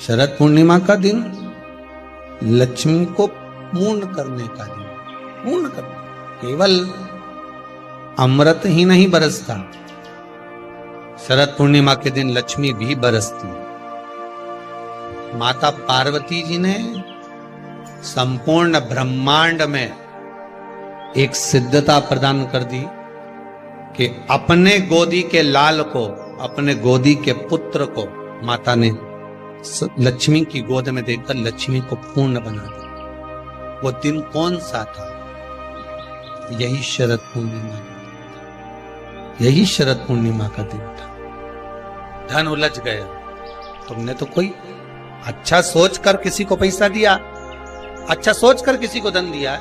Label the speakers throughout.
Speaker 1: शरद पूर्णिमा का दिन लक्ष्मी को पूर्ण करने का दिन, पूर्ण करने, केवल अमृत ही नहीं बरसता, शरद पूर्णिमा के दिन लक्ष्मी भी बरसती है। माता पार्वती जी ने संपूर्ण ब्रह्मांड में एक सिद्धता प्रदान कर दी कि अपने गोदी के लाल को, अपने गोदी के पुत्र को माता ने लक्ष्मी की गोद में देखकर लक्ष्मी को पूर्ण बना दिया। वो दिन कौन सा था? यही शरद पूर्णिमा, यही शरद पूर्णिमा का दिन था। धन उलझ गया, तुमने तो कोई अच्छा सोचकर किसी को पैसा दिया, अच्छा सोचकर किसी को धन दिया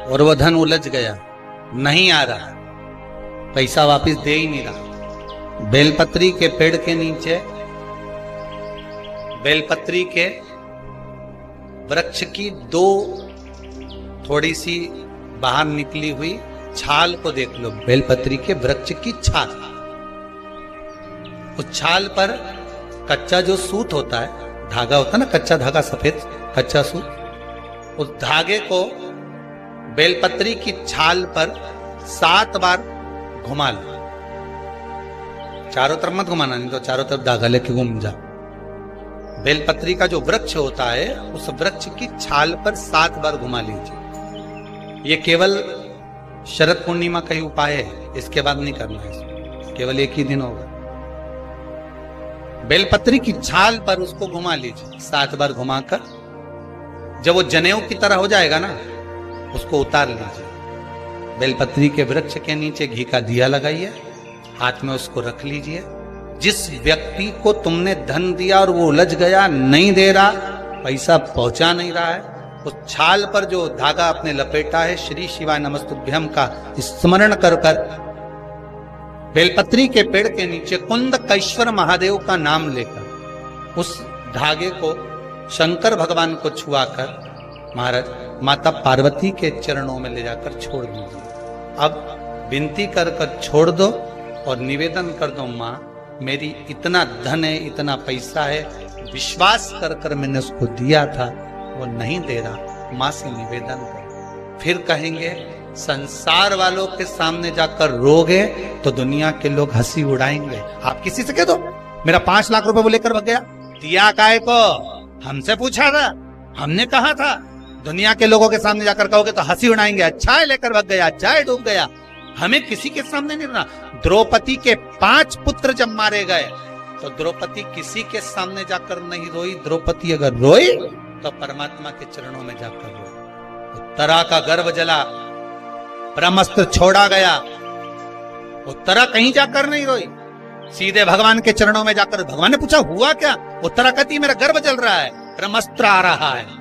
Speaker 1: और वो धन उलझ गया, नहीं आ रहा, पैसा वापस दे ही नहीं रहा। बेलपत्री के पेड़ के नीचे, बेलपत्री के वृक्ष की दो थोड़ी सी बाहर निकली हुई छाल को देख लो, बेलपत्री के वृक्ष की छाल। उस छाल पर कच्चा जो सूत होता है, धागा होता है ना, कच्चा धागा, सफेद कच्चा सूत, उस धागे को बेलपत्री की छाल पर 7 बार घुमा लो। चारों तरफ मत घुमाना, नहीं तो चारों तरफ धागा लेके घूम जा। बेलपत्री का जो वृक्ष होता है, उस वृक्ष की छाल पर 7 बार घुमा लीजिए। ये केवल शरद पूर्णिमा का ही उपाय है, इसके बाद नहीं करना है, केवल एक ही दिन होगा। बेलपत्री की छाल पर उसको घुमा लीजिए 7 बार घुमाकर, जब वो जनेऊ की तरह हो जाएगा ना, उसको उतार लीजिए। बेलपत्री के वृक्ष के नीचे घी का दिया लगाइए, हाथ में उसको रख लीजिए। जिस व्यक्ति को तुमने धन दिया और वो उलझ गया, नहीं दे रहा, पैसा पहुंचा नहीं रहा है, उस छाल पर जो धागा आपने लपेटा है, श्री शिवाय नमस्तुभ्यम का स्मरण कर कर बेलपत्री के पेड़ के नीचे कुंदकेश्वर महादेव का नाम लेकर उस धागे को शंकर भगवान को छुआकर महाराज माता पार्वती के चरणों में ले जाकर छोड़ दीजिए। अब विनती कर कर छोड़ दो और निवेदन कर दो, माँ मेरी इतना धन है, इतना पैसा है, विश्वास कर कर मैंने उसको दिया था, वो नहीं दे रहा, माँ से निवेदन कर। फिर कहेंगे संसार वालों के सामने जाकर रोगे तो दुनिया के लोग हंसी उड़ाएंगे। आप किसी से कह दो मेरा 5 लाख रुपए वो लेकर भाग गया, दिया काहे को? हमसे पूछा था, हमने कहा था। दुनिया के लोगों के सामने जाकर कहोगे तो हंसी उड़ाएंगे, अच्छा है लेकर भाग गया, अच्छा है डूब गया। हमें किसी के सामने नहीं रोना। द्रौपदी के 5 पुत्र जब मारे गए तो द्रौपदी किसी के सामने जाकर नहीं रोई। द्रौपदी अगर रोई तो परमात्मा के चरणों में जाकर रोई। उत्तरा का गर्भ जला, ब्रह्मास्त्र छोड़ा गया, उत्तरा कहीं जाकर नहीं रोई, सीधे भगवान के चरणों में जाकर। भगवान ने पूछा हुआ क्या? उत्तरा कहती मेरा गर्भ जल रहा है, ब्रह्मास्त्र आ रहा है।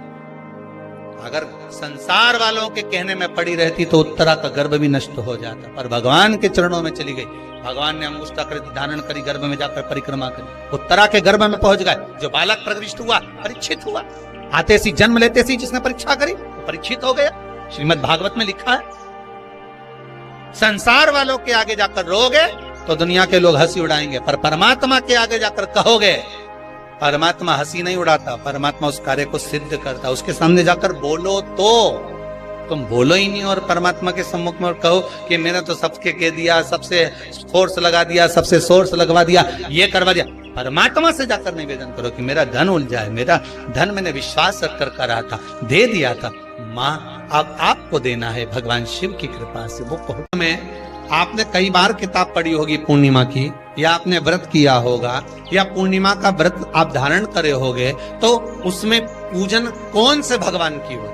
Speaker 1: अगर संसार वालों के कहने में पड़ी रहती तो उत्तरा का गर्भ भी नष्ट हो जाता, पर भगवान के चरणों में चली गई। भगवान ने अंगुष्ठाकृति धारण करी, गर्भ में जाकर परिक्रमा करी, उत्तरा के गर्भ में पहुंच गए। जो बालक प्रविष्ट हुआ, परीक्षित हुआ, आते सी जन्म लेते सी जिसने परीक्षा करी वो परीक्षित हो गया। श्रीमद् भागवत में लिखा है, संसार वालों के आगे जाकर रोगे तो दुनिया के लोग हंसी उड़ाएंगे, पर परमात्मा के आगे जाकर कहोगे, परमात्मा हंसी नहीं उड़ाता, परमात्मा उस कार्य को सिद्ध करता। उसके सामने जाकर बोलो तो, तुम बोलो ही नहीं और परमात्मा के सम्मुख में और कहो कि मैंने तो सबके कह दिया, सबसे फोर्स लगा दिया, सबसे सोर्स लगवा दिया, ये करवा दिया। परमात्मा से जाकर निवेदन करो कि मेरा धन उलझा है, मेरा धन मैंने विश्वास रखकर करा था, दे दिया था, माँ अब आपको देना है भगवान शिव की कृपा से। वो में आपने कई बार किताब पढ़ी होगी पूर्णिमा की, या आपने व्रत किया होगा, या पूर्णिमा का व्रत आप धारण करे होगे, तो उसमें पूजन कौन से भगवान की हो?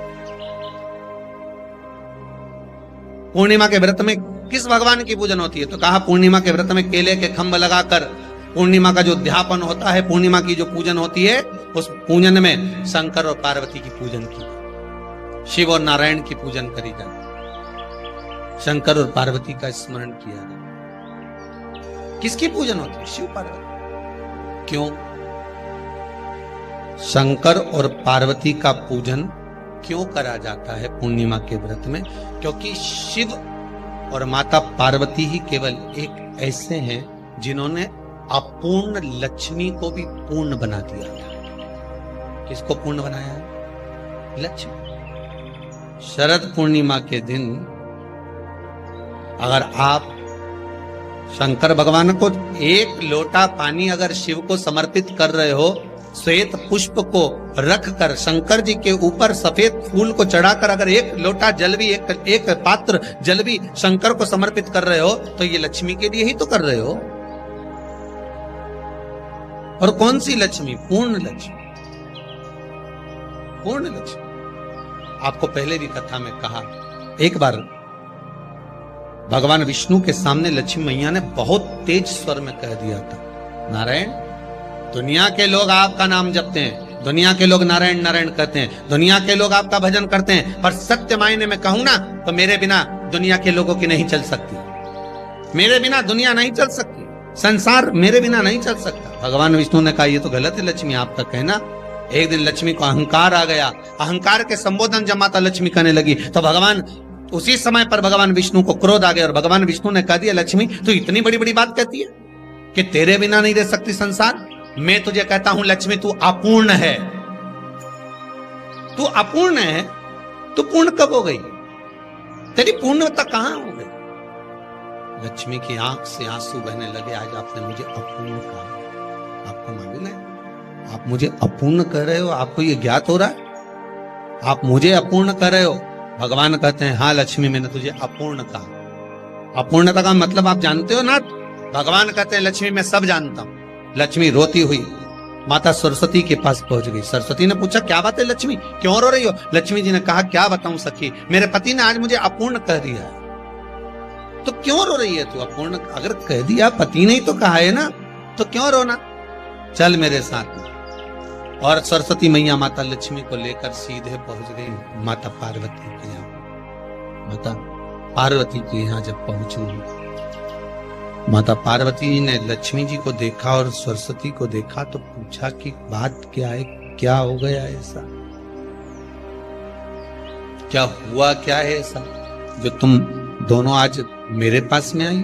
Speaker 1: पूर्णिमा के व्रत में किस भगवान की पूजन होती है? तो कहा पूर्णिमा के व्रत में केले के खंभ लगाकर पूर्णिमा का जो अध्यापन होता है, पूर्णिमा की जो पूजन होती है, उस पूजन में शंकर और पार्वती की पूजन की, शिव और नारायण की पूजन करी जाती, शंकर और पार्वती का स्मरण किया जाता। किसकी पूजन होती है? शिव पार्वती। क्यों शंकर और पार्वती का पूजन क्यों करा जाता है पूर्णिमा के व्रत में? क्योंकि शिव और माता पार्वती ही केवल एक ऐसे हैं जिन्होंने अपूर्ण लक्ष्मी को भी पूर्ण बना दिया था। किसको पूर्ण बनाया है? लक्ष्मी। शरद पूर्णिमा के दिन अगर आप शंकर भगवान को एक लोटा पानी अगर शिव को समर्पित कर रहे हो, श्वेत पुष्प को रख कर शंकर जी के ऊपर सफेद फूल को चढ़ाकर अगर एक लोटा जल भी एक पात्र जल भी शंकर को समर्पित कर रहे हो, तो ये लक्ष्मी के लिए ही तो कर रहे हो। और कौन सी लक्ष्मी? पूर्ण लक्ष्मी। पूर्ण लक्ष्मी। आपको पहले भी कथा में कहा, एक बार भगवान विष्णु के सामने लक्ष्मी मैया ने बहुत तेज स्वर में कह दिया था, नारायण, दुनिया के लोग आपका नाम जपते हैं, दुनिया के लोग नारायण नारायण कहते हैं, दुनिया के लोग आपका भजन करते हैं, पर सत्य मायने में कहूं ना तो मेरे बिना दुनिया के लोगों की नहीं चल सकती। मेरे बिना दुनिया नहीं चल सकती, संसार मेरे बिना नहीं चल सकता। भगवान विष्णु ने कहा, ये तो गलत है लक्ष्मी आपका कहना। एक दिन लक्ष्मी को अहंकार आ गया। अहंकार के संबोधन जब माता लक्ष्मी करने लगी तो भगवान उसी समय पर भगवान विष्णु को क्रोध आ गया और भगवान विष्णु ने कह दिया, लक्ष्मी तू इतनी बड़ी बड़ी बात कहती है कि तेरे बिना नहीं रह सकती संसार। मैं तुझे कहता हूं लक्ष्मी, तू अपूर्ण है। तू अपूर्ण है, तू पूर्ण कब हो गई? तेरी पूर्णता कहां हो गई? लक्ष्मी की आंख से आंसू बहने लगे। आज आपने मुझे अपूर्ण कहा। आपको मालूम है आप मुझे अपूर्ण कह रहे हो? आपको ये ज्ञात हो रहा है आप मुझे अपूर्ण कह रहे हो? भगवान कहते हैं, हाँ लक्ष्मी, मैंने तुझे अपूर्ण कहा। अपूर्णता का मतलब आप जानते हो ना? भगवान कहते हैं, लक्ष्मी मैं सब जानता हूं। लक्ष्मी रोती हुई माता सरस्वती के पास पहुंच गई। सरस्वती ने पूछा, क्या बात है लक्ष्मी, क्यों रो रही हो? लक्ष्मी जी ने कहा, क्या बताऊं सखी, मेरे पति ने आज मुझे अपूर्ण कह दिया है। तो क्यों रो रही है तू? अपूर्ण अगर कह दिया, पति ने ही तो कहा है ना, तो क्यों रोना? चल मेरे साथ में। और सरस्वती मैया माता लक्ष्मी को लेकर सीधे पहुंच गई माता पार्वती के यहाँ। माता पार्वती के यहाँ जब पहुंची, माता पार्वती ने लक्ष्मी जी को देखा और सरस्वती को देखा तो पूछा कि बात क्या है, क्या हो गया ऐसा, क्या हुआ, क्या है ऐसा जो तुम दोनों आज मेरे पास में आई?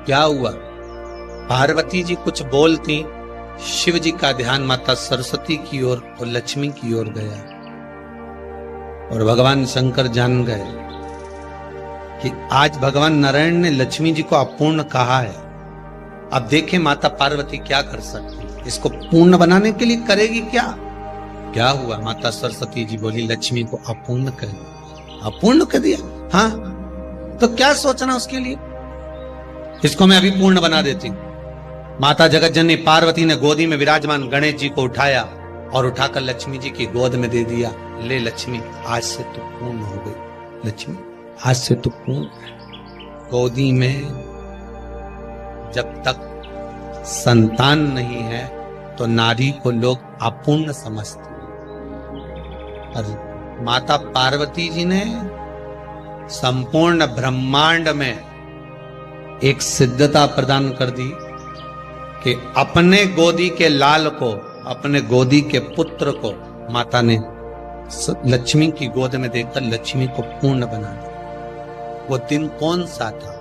Speaker 1: क्या हुआ? पार्वती जी कुछ बोलती, शिव जी का ध्यान माता सरस्वती की ओर और लक्ष्मी की ओर गया और भगवान शंकर जान गए कि आज भगवान नारायण ने लक्ष्मी जी को अपूर्ण कहा है। अब देखें माता पार्वती क्या कर सकती है, इसको पूर्ण बनाने के लिए करेगी क्या? क्या हुआ? माता सरस्वती जी बोली, लक्ष्मी को अपूर्ण कर दिया। अपूर्ण कर दिया? हाँ, तो क्या सोचना उसके लिए, इसको मैं अभी पूर्ण बना देती हूं। माता जगत जननी पार्वती ने गोदी में विराजमान गणेश जी को उठाया और उठाकर लक्ष्मी जी की गोद में दे दिया। ले लक्ष्मी, आज से तू पूर्ण हो गई। लक्ष्मी, आज से तू पूर्ण। गोदी में जब तक संतान नहीं है तो नारी को लोग अपूर्ण समझते हैं। और माता पार्वती जी ने संपूर्ण ब्रह्मांड में एक सिद्धता प्रदान कर दी कि अपने गोदी के लाल को, अपने गोदी के पुत्र को माता ने लक्ष्मी की गोद में देकर लक्ष्मी को पूर्ण बना दिया। वो दिन कौन सा था?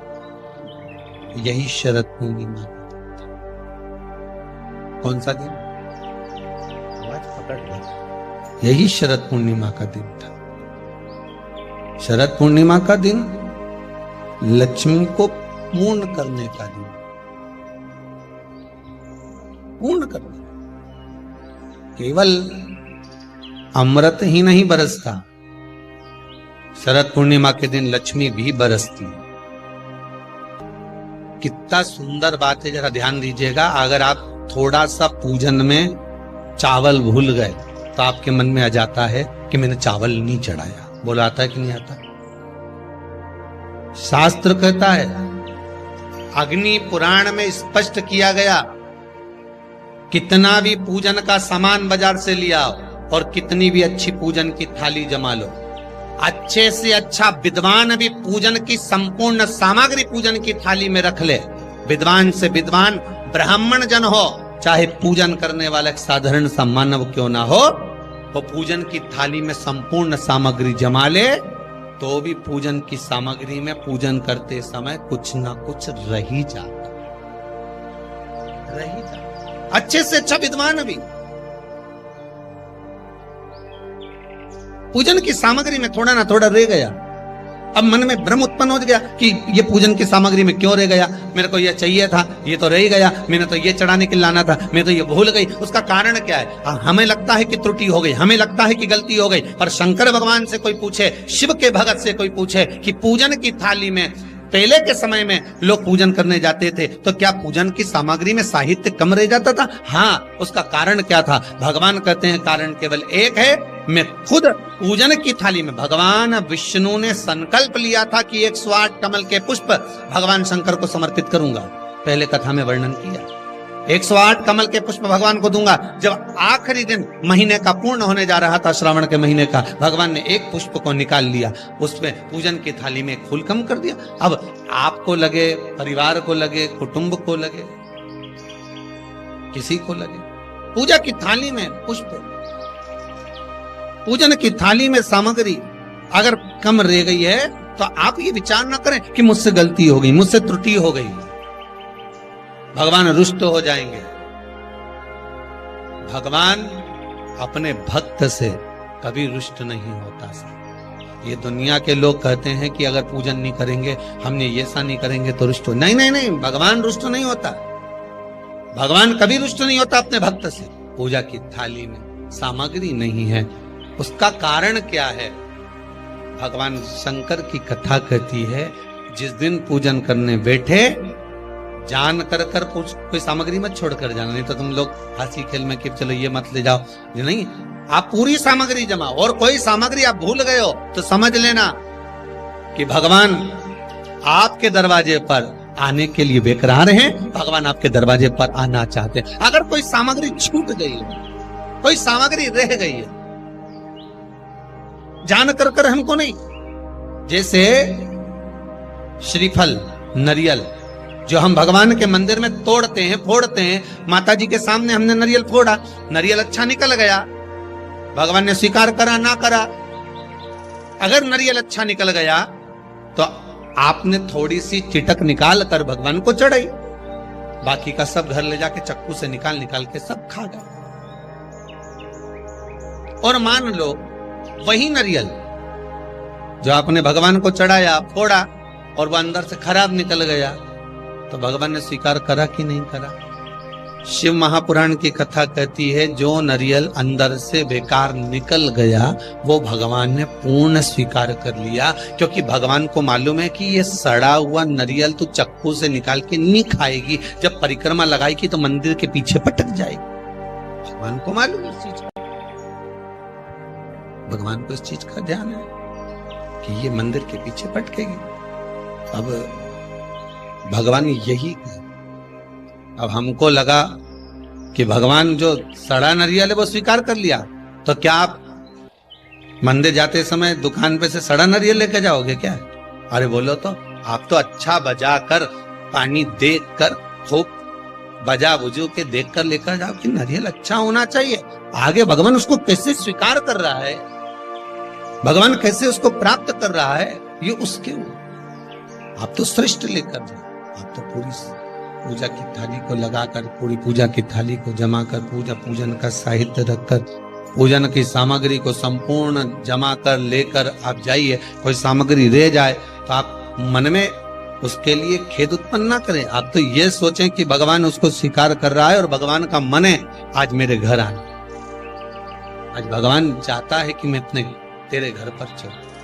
Speaker 1: यही शरद पूर्णिमा। कौन सा दिन? आवाज पकड़ लो। यही शरद पूर्णिमा का दिन था। शरद पूर्णिमा का दिन लक्ष्मी को पूर्ण करने का दिन, पूर्ण करने। केवल अमृत ही नहीं बरसता, शरद पूर्णिमा के दिन लक्ष्मी भी बरसती है। कितना सुंदर बात है, जरा ध्यान दीजिएगा। अगर आप थोड़ा सा पूजन में चावल भूल गए तो आपके मन में आ जाता है कि मैंने चावल नहीं चढ़ाया। बोला आता है कि नहीं आता? शास्त्र कहता है, अग्नि पुराण में स्पष्ट किया गया, कितना भी पूजन का सामान बाजार से लिया और कितनी भी अच्छी पूजन की थाली जमा लो, अच्छे से अच्छा विद्वान भी पूजन की संपूर्ण सामग्री पूजन की थाली में रख ले, विद्वान से विद्वान ब्राह्मण जन हो, चाहे पूजन करने वाला एक साधारण सा मानव क्यों ना हो, वो पूजन की थाली में संपूर्ण सामग्री जमा ले तो भी पूजन की सामग्री में पूजन करते समय कुछ ना कुछ रही जाता, रही जाता। अच्छे से अच्छा विद्वान भी पूजन की सामग्री में थोड़ा ना थोड़ा रह गया। अब मन में भ्रम उत्पन्न हो गया कि ये पूजन की सामग्री में क्यों रह गया, मेरे को ये चाहिए था, ये तो रह ही गया, मैंने तो ये चढ़ाने के लिए लाना था, मैं तो ये भूल गई। उसका कारण क्या है? हमें लगता है कि त्रुटि हो गई, हमें लगता है कि गलती हो गई, पर शंकर भगवान से कोई पूछे, शिव के भगत से कोई पूछे कि पूजन की थाली में पहले के समय में लोग पूजन करने जाते थे तो क्या पूजन की सामग्री में साहित्य कम रह जाता था? हाँ, उसका कारण क्या था? भगवान कहते हैं कारण केवल एक है। मैं खुद पूजन की थाली में, भगवान विष्णु ने संकल्प लिया था कि 108 कमल के पुष्प भगवान शंकर को समर्पित करूंगा। पहले कथा में वर्णन किया, 108 कमल के पुष्प भगवान को दूंगा। जब आखिरी दिन महीने का पूर्ण होने जा रहा था, श्रावण के महीने का, भगवान ने एक पुष्प को निकाल लिया, उसमें पूजन की थाली में फूल कम कर दिया। अब आपको लगे, परिवार को लगे, कुटुंब को लगे, किसी को लगे, पूजा की थाली में पुष्प, पूजन की थाली में सामग्री अगर कम रह गई है तो आप ये विचार ना करें कि मुझसे गलती हो गई, मुझसे त्रुटि हो गई, भगवान रुष्ट हो जाएंगे। भगवान अपने भक्त से कभी रुष्ट नहीं होता। ये दुनिया के लोग कहते हैं कि अगर पूजन नहीं करेंगे, हमने ये ऐसा नहीं करेंगे तो रुष्ट हो। नहीं नहीं नहीं, भगवान रुष्ट नहीं होता, भगवान कभी रुष्ट नहीं होता अपने भक्त से। पूजा की थाली में सामग्री नहीं है, उसका कारण क्या है? भगवान शंकर की कथा कहती है, जिस दिन पूजन करने बैठे जान कर कोई सामग्री मत छोड़कर जाना, नहीं तो तुम लोग हंसी खेल में कि चलो ये मत ले जाओ, ये नहीं, आप पूरी सामग्री जमा, और कोई सामग्री आप भूल गए हो तो समझ लेना कि भगवान आपके दरवाजे पर आने के लिए बेकरार हैं, भगवान आपके दरवाजे पर आना चाहते हैं। अगर कोई सामग्री छूट गई है, कोई सामग्री रह गई है, जान कर हमको नहीं, जैसे श्रीफल, नरियल जो हम भगवान के मंदिर में तोड़ते हैं, फोड़ते हैं, माता जी के सामने हमने नरियल फोड़ा, नरियल अच्छा निकल गया, भगवान ने स्वीकार करा ना करा। अगर नरियल अच्छा निकल गया तो आपने थोड़ी सी चिटक निकाल कर भगवान को चढ़ाई, बाकी का सब घर ले जाके चक्कू से निकाल निकाल के सब खा गए। और मान लो वही नरियल जो आपने भगवान को चढ़ाया, फोड़ा, और वह अंदर से खराब निकल गया, तो भगवान ने स्वीकार करा कि नहीं करा? शिव महापुराण की कथा कहती है, जो नरियल अंदर से बेकार निकल गया वो भगवान ने पूर्ण स्वीकार कर लिया, क्योंकि भगवान को मालूम है कि ये सड़ा हुआ नरियल तू चक्कू से निकाल के नहीं खाएगी, जब परिक्रमा लगाएगी तो मंदिर के पीछे पटक जाएगी। भगवान को मालूम है इस चीज का, भगवान को इस चीज का ध्यान है कि ये मंदिर के पीछे पटकेगी। अब भगवान यही, अब हमको लगा कि भगवान जो सड़ा नरियल है वो स्वीकार कर लिया, तो क्या आप मंदिर जाते समय दुकान पे से सड़ा नरियल लेके जाओगे क्या? अरे बोलो तो, आप तो अच्छा बजा कर, पानी देख कर, खूब बजा बुजू के देख कर लेकर जाओ कि नरियल अच्छा होना चाहिए। आगे भगवान उसको कैसे स्वीकार कर रहा है, भगवान कैसे उसको प्राप्त कर रहा है, ये उसके आप तो श्रेष्ठ लेकर जाओ। आप तो पूरी पूजा की थाली को लगाकर, पूरी पूजा की थाली को जमा कर, पूजन का साहित्य रखकर, पूजन की सामग्री को संपूर्ण जमा कर लेकर आप जाइए। कोई सामग्री रह जाए तो आप मन में उसके लिए खेद उत्पन्न ना करें, आप तो ये सोचें कि भगवान उसको स्वीकार कर रहा है और भगवान का मन है आज मेरे घर आए, आज भगवान चाहता है कि मैं अपने तेरे घर पर चलूं।